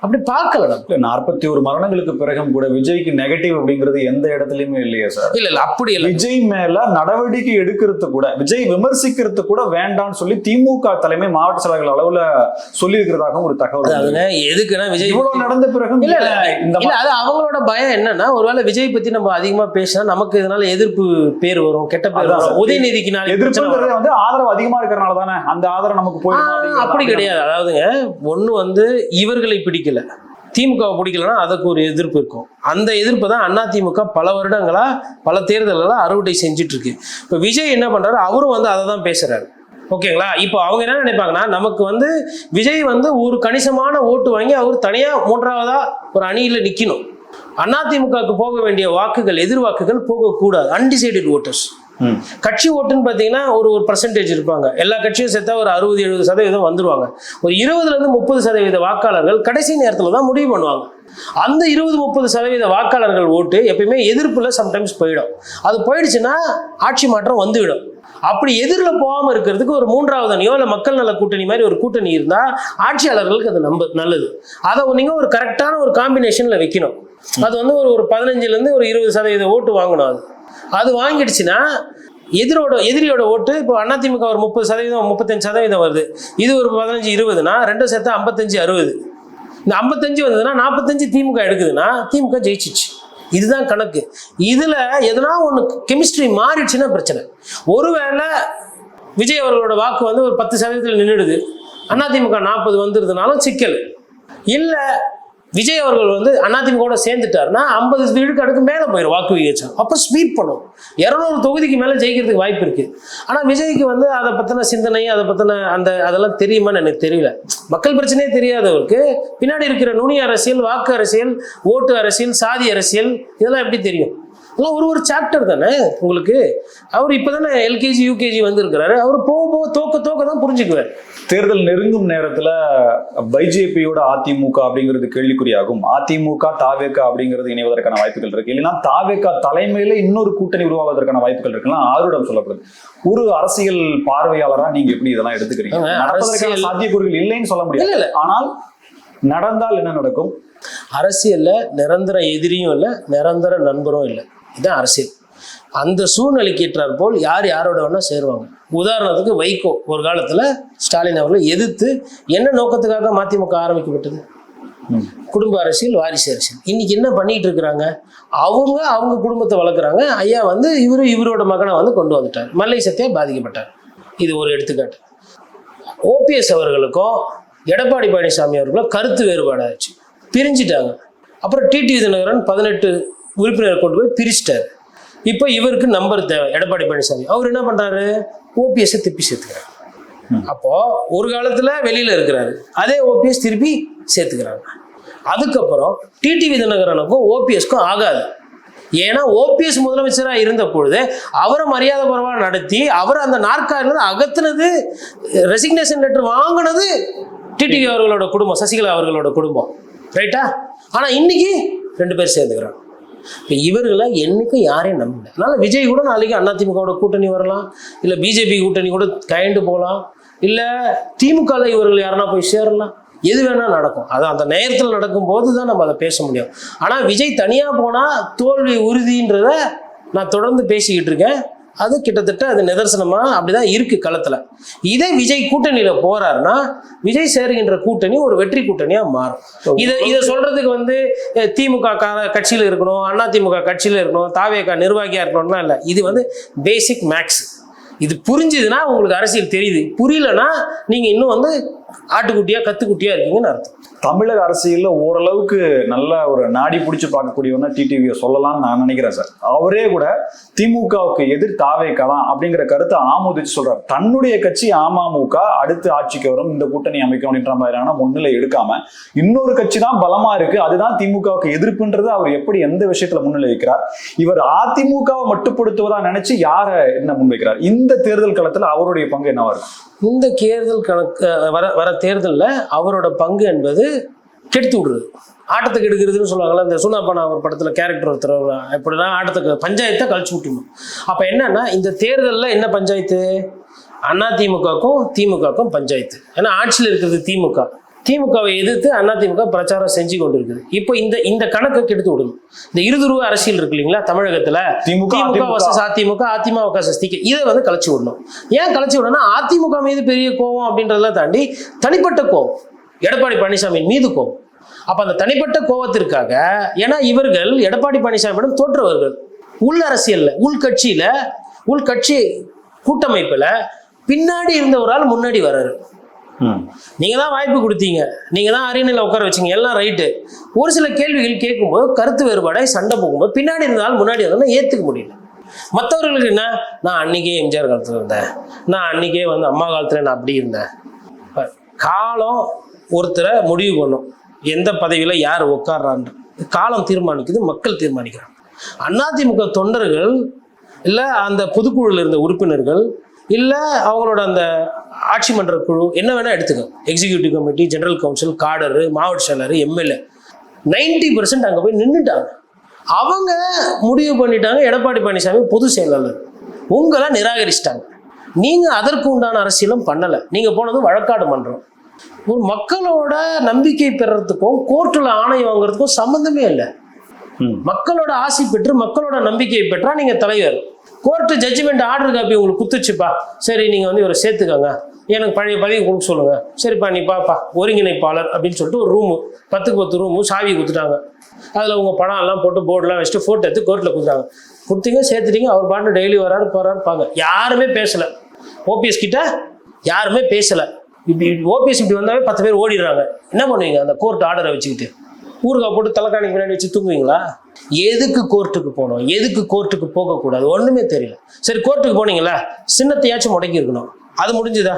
அப்படி பார்க்கல நம்ம. 41 மரணங்களுக்கு பிறகும் கூட விஜய்க்கு நெகட்டிவ் அப்படிங்கிறது எந்த இடத்துலயுமே இல்லையா சார்? இல்ல அப்படி இல்ல. விஜய் மேல நடவடிக்கை எடுக்கிறது கூட, விஜய் விமர்சிக்கிறது கூட வேண்டாம்னு சொல்லி திமுக தலைமை மாவட்ட செயலாளர்கள் அளவுல சொல்லி இருக்கிறதாகவும் ஒரு தகவல். எதுக்குன்னா விஜய் இவ்வளவு நடந்த பிறகு இல்ல அது அவங்களோட பயம் என்னன்னா, ஒருவேளை விஜய் பத்தி நம்ம அதிகமா பேசினா நமக்கு இதனால எதிர்ப்பு பேர் வரும், கெட்ட பேர் வரும். உதயநிதிக்கு எதிர்ப்புங்கிறது வந்து ஆதரவு அதிகமா இருக்கிறனால தானே அந்த ஆதரவு நமக்கு போயிடும். அப்படி கிடையாது. அதாவதுங்க, ஒண்ணு வந்து இவர்களை பிடிக்கல, திமுகவை பிடிக்கலன்னா அதுக்கு ஒரு எதிர்ப்பு இருக்கும். அந்த எதிர்ப்பு தான் அதிமுக பல வருடங்களா பல தேர்தல்களா அறுவடை செஞ்சுட்டு இருக்கு. இப்ப விஜய் என்ன பண்றாரு, அவரும் வந்து அதை தான் பேசுறாரு. ஓகேங்களா? இப்போ அவங்க என்ன நினைப்பாங்கன்னா, நமக்கு வந்து விஜய் வந்து ஒரு கணிசமான ஓட்டு வாங்கி அவர் தனியா 3ஆவதா ஒரு அணியில நிக்கணும். அதிமுகவுக்கு போக வேண்டிய வாக்குகள், எதிர் வாக்குகள் போகக்கூடாது. அன்டிசைடட் ஓட்டர்ஸ், கட்சி ஓட்டுன்னு பார்த்தீங்கன்னா ஒரு பர்சன்டேஜ் இருப்பாங்க. எல்லா கட்சியும் சேர்த்தா ஒரு 60-70% வந்துருவாங்க. ஒரு 20-30% வாக்காளர்கள் கடைசி நேரத்தில் தான் முடிவு பண்ணுவாங்க. அந்த 20-30% வாக்காளர்கள் ஓட்டு எப்பயுமே எதிர்ப்புல சம்டைம்ஸ் போயிடும். அது போயிடுச்சுன்னா ஆட்சி மாற்றம் வந்துவிடும். அப்படி எதிரில் போகாமல் இருக்கிறதுக்கு ஒரு 3வது அணியோ இல்லை மக்கள் நல கூட்டணி மாதிரி ஒரு கூட்டணி இருந்தால் ஆட்சியாளர்களுக்கு அது நல்லது. அதை நீங்கள் ஒரு கரெக்டான ஒரு காம்பினேஷனில் வைக்கணும். அது வந்து ஒரு 15-லேருந்து ஒரு 20% ஓட்டு வாங்கணும். அது வாங்கிடுச்சுன்னா எதிரியோட ஓட்டு இப்போ அதிமுக ஒரு 30%, 35% வருது. இது ஒரு 15-20னா ரெண்டும் சேர்த்தா 55-60. இந்த 55 வந்ததுன்னா 45 திமுக எடுக்குதுன்னா திமுக ஜெயிச்சிச்சு. இதுதான் கணக்கு. இதுல எதனா ஒன்று கெமிஸ்ட்ரி மாறிடுச்சுன்னா பிரச்சனை. ஒருவேளை விஜய் அவர்களோட வாக்கு வந்து ஒரு 10% நின்றுடுது, அதிமுக 40 வந்துருதுனாலும் சிக்கல் இல்லை. விஜய் அவர்கள் வந்து அதிமுக சேர்ந்துட்டாருன்னா 50 விழுக்காடுக்கு மேலே போயிடும் வாக்கு விகிதம். அப்போ ஸ்வீப் பண்ணும். 200 தொகுதிக்கு மேலே ஜெயிக்கிறதுக்கு வாய்ப்பு இருக்கு. ஆனால் விஜய்க்கு வந்து அதை பற்றின சிந்தனை, அதை பற்றின அதெல்லாம் தெரியுமான்னு எனக்கு தெரியல. மக்கள் பிரச்சனையே தெரியாதவருக்கு பின்னாடி இருக்கிற நுனி அரசியல், வாக்கு அரசியல், ஓட்டு அரசியல், சாதி அரசியல் இதெல்லாம் எப்படி தெரியும்? இதெல்லாம் ஒரு சாப்டர் தானே உங்களுக்கு. அவர் இப்போதானே எல்கேஜி யூகேஜி வந்திருக்கிறாரு. அவர் போக தோக்க தான் புரிஞ்சுக்குவார். தேர்தல் நெருங்கும் நேரத்துல பிஜேபியோட அதிமுக அப்படிங்கிறது கேள்விக்குறியாகும். அதிமுக தாவேகா அப்படிங்கிறது இணைவதற்கான வாய்ப்புகள் இருக்கு. இல்லைன்னா தாவேகா தலைமையில இன்னொரு கூட்டணி உருவாவதற்கான வாய்ப்புகள் இருக்குன்னா ஆருடம் சொல்லப்படுது. ஒரு அரசியல் பார்வையாளரா நீங்க எப்படி இதெல்லாம் எடுத்துக்கிறீங்க? நடப்பதற்கான சாத்தியக்கூறுகள் இல்லைன்னு சொல்ல முடியாது, ஆனால் நடந்தால் என்ன நடக்கும்? அரசியல்ல நிரந்தர எதிரியும் இல்லை, நிரந்தர நண்பரும் இல்லை. இதுதான் அரசியல். அந்த சூழ்நிலைக்கு ஏற்றார் போல் யார் யாரோட வேணா சேருவாங்க. உதாரணத்துக்கு வைகோ ஒரு காலத்துல ஸ்டாலின் அவர்களை எதிர்த்து என்ன நோக்கத்துக்காக மதிமுக ஆரம்பிக்கப்பட்டது? குடும்ப அரசியல், வாரிசு அரசியல். இன்னைக்கு என்ன பண்ணிட்டு இருக்கிறாங்க? அவங்க குடும்பத்தை வளர்க்குறாங்க. ஐயா வந்து இவரோட மகனை வந்து கொண்டு வந்துட்டார். மல்லை சத்யா பாதிக்கப்பட்டார். இது ஒரு எடுத்துக்காட்டு. ஓபிஎஸ் அவர்களுக்கும் எடப்பாடி பழனிசாமி அவர்களும் கருத்து வேறுபாடு ஆச்சு, பிரிஞ்சிட்டாங்க. அப்புறம் டிடிவி தினகரன் 18 உறுப்பினர் கொண்டு போய் பிரிச்சிட்டாரு. இப்போ இவருக்கு நம்பர் தேவை எடப்பாடி பழனிசாமி. அவர் என்ன பண்றாரு? ஓபிஎஸ் திருப்பி சேர்த்துக்கிறாரு. அப்போ ஒரு காலத்துல வெளியில இருக்கிறாரு, அதே ஓபிஎஸ் திருப்பி சேர்த்துக்கிறாங்க. அதுக்கப்புறம் டிடிவி தினகரனுக்கும் ஓபிஎஸ்க்கும் ஆகாது. ஏன்னா ஓபிஎஸ் முதலமைச்சராக இருந்த பொழுது அவரை மரியாதை குறைவாக நடத்தி அவர் அந்த நாற்காலிருந்து அகத்துனது, ரெசிக்னேஷன் லெட்டர் வாங்கினது டிடிவி அவர்களோட குடும்பம், சசிகலா அவர்களோட குடும்பம். ரைட்டா? ஆனால் இன்னைக்கு 2 பேர் சேர்ந்துக்கிறாங்க. இப்போ இவர்களை என்னைக்கும் யாரையும் நம்பல. அதனால விஜய் கூட நாளைக்கு அதிமுகவோட கூட்டணி வரலாம், இல்லை பிஜேபி கூட்டணி கூட கயண்டு போகலாம், இல்லை திமுக இவர்கள் யாருன்னா போய் சேரலாம். எது வேணா நடக்கும். அது அந்த நேரத்தில் நடக்கும் போது தான் நம்ம அதை பேச முடியும். ஆனால் விஜய் தனியாக போனால் தோல்வி உறுதின்றத நான் தொடர்ந்து பேசிக்கிட்டு இருக்கேன். அது கிட்டத்தட்ட அது நிதர்சனமா அப்படிதான் இருக்கு களத்துல. இதே விஜய் கூட்டணியில போறாருன்னா விஜய் சேருகின்ற கூட்டணி ஒரு வெற்றி கூட்டணியா மாறும். இதை சொல்றதுக்கு வந்து திமுக கட்சியில இருக்கணும், அதிமுக கட்சியில இருக்கணும், தாவேகா நிர்வாகியா இருக்கணும்னா இல்லை. இது வந்து பேசிக் மேக்ஸ். இது புரிஞ்சுதுன்னா உங்களுக்கு அரசியல் தெரியுது, புரியலன்னா நீங்க இன்னும் வந்து ஆட்டுக்குட்டியா கத்துக்குட்டியா இருக்கீங்கன்னு அர்த்தம். தமிழக அரசியல்ல ஓரளவுக்கு நல்ல ஒரு நாடி பிடிச்சு பார்க்கக்கூடியவன டிடிவியை சொல்லலாம்னு நான் நினைக்கிறேன் சார். அவரே கூட திமுகவுக்கு எதிர் தாவேகா தான் அப்படிங்கிற கருத்தை ஆமோதிச்சு சொல்றாரு. தன்னுடைய கட்சி அமமுக அடுத்து ஆட்சிக்கு வரும், இந்த கூட்டணி அமைக்கணும் அப்படின்ற மாதிரியான முன்னிலை எடுக்காம இன்னொரு கட்சி தான் பலமா இருக்கு, அதுதான் திமுகவுக்கு எதிர்ப்புன்றது அவர் எப்படி எந்த விஷயத்துல முன்னிலை வைக்கிறார்? இவர் அதிமுகவை மட்டுப்படுத்துவதா நினைச்சு யார என்ன முன்வைக்கிறார்? இந்த தேர்தல் களத்துல அவருடைய பங்கு என்னவா இருக்கும்? இந்த தேர்தல் வர தேர்தலில் அவரோட பங்கு என்பது கெடுத்து விடுறது, ஆட்டத்துக்கு எடுக்கிறதுன்னு சொல்லுவாங்கல்ல. இந்த சூனாப்பானா ஒரு படத்தில் கேரக்டர் ஒருத்தர் எப்படின்னா ஆட்டத்துக்கு பஞ்சாயத்தை கழிச்சு விட்டுணும். அப்போ என்னன்னா இந்த தேர்தலில் என்ன பஞ்சாயத்து? அதிமுகவுக்கும் திமுகவுக்கும் பஞ்சாயத்து. ஏன்னா ஆட்சியில் இருக்கிறது திமுக, திமுகவை எதிர்த்து அதிமுக பிரச்சாரம் செஞ்சு கொண்டு இருக்குது. இப்போ இந்த கணக்கை கெடுத்து விடணும். இந்த இருதுருவ அரசியல் இருக்கு இல்லைங்களா தமிழகத்துல, திமுக வர்சஸ் அதிமுக, அதிமுக வர்சஸ் திமுக, இதை வந்து கலைச்சு விடணும். ஏன் கலைச்சு விடணும்னா அதிமுக மீது பெரிய கோவம் அப்படின்றதெல்லாம் தாண்டி தனிப்பட்ட கோவம், எடப்பாடி பழனிசாமியின் மீது கோவம். அப்ப அந்த தனிப்பட்ட கோவத்திற்காக, ஏன்னா இவர்கள் எடப்பாடி பழனிசாமியிடம் தோற்றவர்கள், உள் அரசியல்ல, உள்கட்சி கூட்டமைப்புல பின்னாடி இருந்த ஒரு ஆள் முன்னாடி வர்றாரு. நீங்க தான் வாய்ப்பு கொடுத்தீங்க, நீங்க தான் அரியணையில உட்கார வச்சீங்க, எல்லாம் ரைட்டு. ஒரு சில கேள்விகள் கேட்கும்போது கருத்து வேறுபாடை சண்டை போகும்போது பின்னாடி இருந்தாலும் முன்னாடி இருந்தாலும் ஏத்துக்க முடியல. மற்றவர்களுக்கு என்ன, நான் அன்னைக்கே எம்ஜிஆர் காலத்துல இருந்தேன், நான் அன்னைக்கே வந்து அம்மா காலத்துல நான் அப்படி இருந்தேன். காலம் ஒருத்தரை முடிவு பண்ணும் எந்த பதவியில யார் உட்கார்றான்னு. காலம் தீர்மானிக்குது, மக்கள் தீர்மானிக்கிறாங்க. அதிமுக தொண்டர்கள் இல்ல அந்த பொதுக்குழுல இருந்த உறுப்பினர்கள் இல்ல அவங்களோட அந்த ஆட்சி மன்ற குழு என்ன வேணா எடுத்துக்க, எக்ஸிக்யூட்டிவ் கமிட்டி, ஜெனரல் கவுன்சில், காடரு, மாவட்ட செயலர், எம்எல்ஏ 90% அங்க போய் நின்றுட்டாங்க. அவங்க முடிவு பண்ணிட்டாங்க எடப்பாடி பழனிசாமி பொது செயலாளர், உங்களை நிராகரிச்சிட்டாங்க. நீங்க அதற்கு உண்டான அரசியலும் பண்ணல, நீங்க போனது வழக்காடு மன்றம். ஒரு மக்களோட நம்பிக்கை பெறறதுக்கும் கோர்ட்டுல ஆணை வாங்குறதுக்கும் சம்பந்தமே இல்லை. மக்களோட ஆசை பெற்று மக்களோட நம்பிக்கையை பெற்றா நீங்க தலைவர். கோர்ட்டு ஜட்ஜ்மெண்ட் ஆர்டர் காப்பி உங்களுக்கு குத்துச்சுப்பா, சரி நீங்க வந்து இவரை சேர்த்துக்கோங்க, எனக்கு பழைய பதவி கொடுக்க சொல்லுங்க, சரிப்பா நீ பாப்பா ஒருங்கிணைப்பாளர் அப்படின்னு சொல்லிட்டு ஒரு ரூமு 10க்கு 10 ரூமு சாவி கொடுத்துட்டாங்க. அதில் உங்கள் பணம் எல்லாம் போட்டு போர்டெலாம் வச்சுட்டு ஃபோட்டோ எடுத்து கோர்ட்டில் கொடுத்தாங்க. கொடுத்தீங்க, சேர்த்துட்டீங்க, அவர் பாட்டு டெய்லி வராரு போறாரு பாங்க. யாருமே பேசலை, ஓபிஎஸ் கிட்ட யாருமே பேசலை. இப்படி ஓபிஎஸ் இப்படி வந்தாவே 10 பேர் ஓடிடுறாங்க. என்ன பண்ணுவீங்க அந்த கோர்ட் ஆர்டரை வச்சுக்கிட்டு? ஊறுகாய் போட்டு தலைக்காணிக்கு முன்னாடி வச்சு தூங்குவீங்களா? எதுக்கு கோர்ட்டுக்கு போகணும், எதுக்கு கோர்ட்டுக்கு போகக்கூடாது, ஒன்றுமே தெரியல. சரி கோர்ட்டுக்கு போனீங்களா, சின்னத்தையாச்சும் முடக்கி இருக்கணும், அது முடிஞ்சுதா?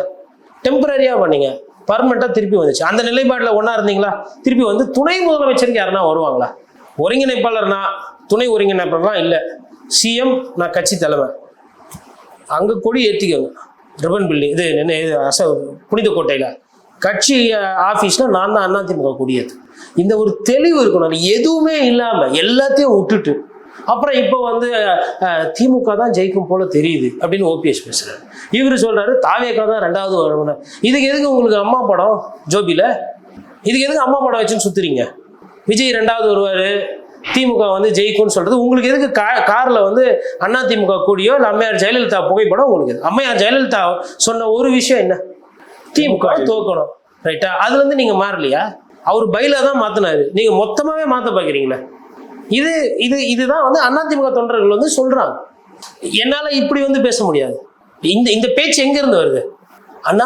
டெம்பரரியாக பண்ணீங்க, பர்மனெண்ட்டாக திருப்பி வந்துச்சு. அந்த நிலைப்பாட்டில் ஒன்றா இருந்தீங்களா? திருப்பி வந்து துணை முதலமைச்சருக்கு யாருன்னா வருவாங்களா? ஒருங்கிணைப்பாளர்னா துணை ஒருங்கிணைப்பாளர்லாம் இல்லை, சிஎம் நான் கட்சி தலைமை, அங்கே கொடி ஏற்றிக்கோங்க, ரிபன் பில்டிங் இது என்ன புனித கோட்டையில் கட்சி ஆஃபீஸில் நான் தான் அதிமுக கொடியேற்று. இந்த ஒரு தெளிவு இருக்கணும். எதுவுமே இல்லாமல் எல்லாத்தையும் விட்டுட்டு அப்புறம் இப்போ வந்து திமுக தான் ஜெயிக்கும் போல தெரியுது அப்படின்னு ஓபிஎஸ் பேசுறாரு. இவர் சொல்றாரு தாவேகா தான் 2வது வருவனர். இதுக்கு எதுக்கு உங்களுக்கு அம்மா படம் ஜோபியில, இதுக்கு எதுக்கு அம்மா படம் வச்சுன்னு சுத்துறீங்க? விஜய் 2வது வருவாரு, திமுக வந்து ஜெயிக்கும்னு சொல்றது உங்களுக்கு எதுக்கு? கார்ல வந்து அதிமுக கொடியோ இல்லை அம்மையார் ஜெயலலிதா புகைப்படம் உங்களுக்கு? அம்மையார் ஜெயலலிதா சொன்ன ஒரு விஷயம் என்ன? திமுக தோக்கணும், ரைட்டா? அதுல இருந்து நீங்க மாறலையா? அவர் பைலா தான் மாத்தினாரு, நீங்க மொத்தமாவே மாத்த பாக்குறீங்களா? இதுதான் வந்து அதிமுக தொண்டர்கள் வந்து சொல்றாங்க. என்னால இப்படி வந்து பேச முடியாது. இந்த பேச்சு எங்க இருந்து வருது?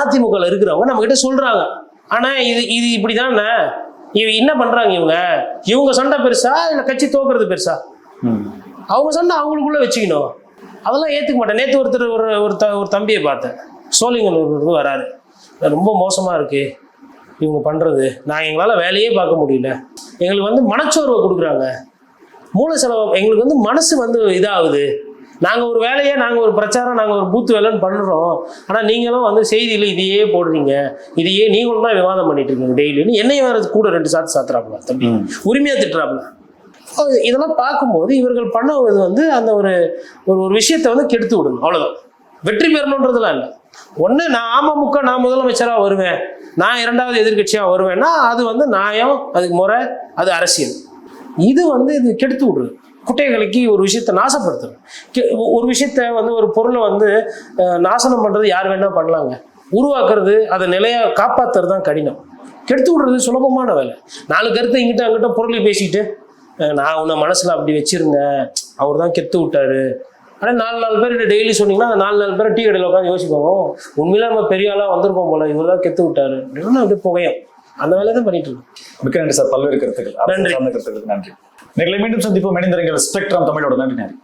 அதிமுகல இருக்கிறவங்க நம்ம கிட்ட சொல்றாங்க. ஆனா இது இப்படிதான் என்ன பண்றாங்க இவங்க சண்டை பெருசா இல்ல கட்சி தோக்குறது பெருசா? அவங்க சண்டை அவங்களுக்குள்ள வச்சுக்கணும், அதெல்லாம் ஏத்துக்க மாட்டேன். நேற்று ஒருத்தர் ஒரு தம்பியை பார்த்தேன், சோழிங்கநல்லூர்ல வராரு, ரொம்ப மோசமா இருக்கு இவங்க பண்றது, நாங்கள் எங்களால் வேலையே பார்க்க முடியல, எங்களுக்கு வந்து மனச்சோர்வை கொடுக்குறாங்க, மூல செலவு, எங்களுக்கு வந்து மனசு வந்து இதாகுது, நாங்கள் ஒரு வேலையை, நாங்கள் ஒரு பிரச்சாரம், நாங்கள் ஒரு பூத்து வேலைன்னு பண்ணுறோம், ஆனால் நீங்களும் வந்து செய்தியில் இதையே போடுறீங்க, இதையே நீங்களும் தான் விவாதம் பண்ணிட்டு இருக்கீங்க டெய்லின்னு. என்னையும் வேறு கூட 2 சாத்து சாத்துறாப்புல, தம்பி உரிமையாக திட்டுறாப்புல. இதெல்லாம் பார்க்கும்போது இவர்கள் பண்ணுவது வந்து அந்த ஒரு விஷயத்தை வந்து கெடுத்து விடணும், அவ்வளோதான். வெற்றி பெறணுன்றதுலாம் இல்லை. ஒன்று நான் அமமுக நான் முதலமைச்சராக வருவேன், நான் 2வது எதிர்கட்சியாக வருவேன்னா அது வந்து நியாயம், அதுக்கு முறை, அது அரசியல். இது வந்து இது கெடுத்து விடுறது, குட்டைகளுக்கு ஒரு விஷயத்த நாசப்படுத்துறது. ஒரு விஷயத்த வந்து ஒரு பொருளை வந்து நாசனம் பண்ணுறது யார் வேணா பண்ணலாங்க, உருவாக்குறது அதை நிலையாக காப்பாற்றுறது தான் கடினம். கெடுத்து விடுறது சுலபமான வேலை. 4 கருத்தை இங்கிட்ட அங்கிட்ட பொருளை பேசிக்கிட்டு நான் உன்னை மனசில் அப்படி வச்சிருந்தேன், அவர் தான் கெத்து விட்டாரு. ஆனால் 4 பேர் டெய்லி சொன்னீங்கன்னா அந்த 4 பேர் டீ கடையில் உட்காந்து யோசிப்பாங்க, உண்மையில நம்ம பெரிய ஆளாக வந்திருப்போம் போல, இவர் தான் கெத்து விட்டாரு அப்படின்னு அப்படியே புகையும். அந்த வேலையை தான் பண்ணிட்டு இருக்கோம். மிக்க நன்றி சார், பல்வேறு கருத்துக்கள். நன்றி. நன்றி. மீண்டும் சந்திப்போம். இணைந்திருங்கள் ஸ்பெக்ட்ரம் தமிழோட. நன்றி.